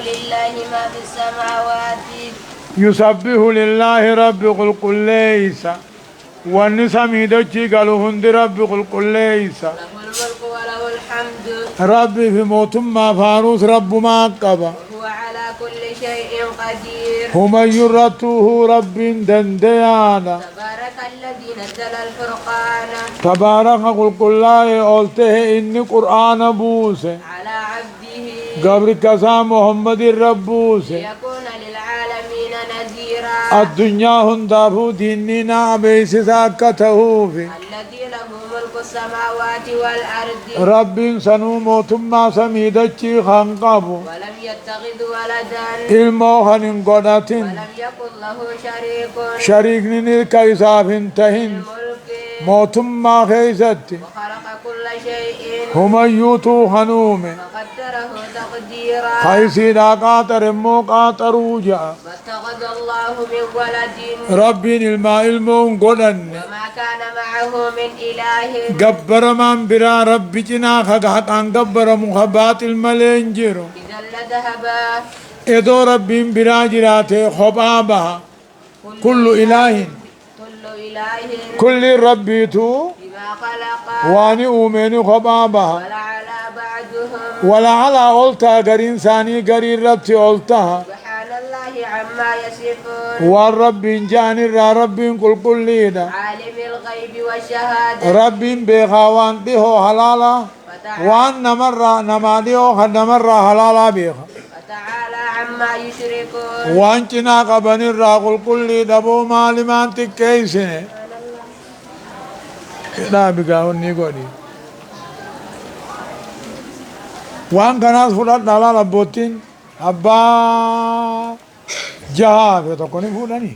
لله ما في السماوات يسبح لله رب قل ليس والنسمي دجي قالوا هند رب قل ليس له الملك وله الحمد رب في موتم ما فاروس رب ما قبا وهو على كل شيء قدير هم يرتوه رب دنديانا تبارك الذي نزل الفرقان تبارك قل لا قلته إني قرآن بوسه على عبده قبر كسا محمد الربوسه ليكون للعالمين نذيرا الدنيا هندافو ديننا بيسسا كتهوفي الذي له ملك السماوات والأرض رب سنو موتما سميدتشي خانقابو ولم يتخذ ولدا الموهن قدتين ولم يكن له شريك شريكني كيساف انتهن الملك موتما خيستي وخلق كل شيء هم يوتو خنومي فقدره تقديرا خيسي دا قاتر مو قاتر وجا ما اتخذ الله من ولد رب الماء المون قدن وما كان معه من إله قبر من برا رب جنا خقان قبر مخبات الملنجر إذا لذهب ادو رب برا جراته خبابها كل إله كل ربيتو بما خلق واني أومني خبابها ولعلى بعدهم ولا على أولتا غرين ثاني غرين ربتي أولتها سبحان الله عما يصفون والرب جاني رب كل ليدا عالم الغيب والشهادة رب بخوان به حلالا وان نماديو نمر حلالا بيخ وتعالى عما يشركون وان چنا قبن الراقل كل دبو مالمان تكيسن لا بقاون نيقودي وان كناس فلات دالا لبوتين أبا جهاز تو كوني فلاني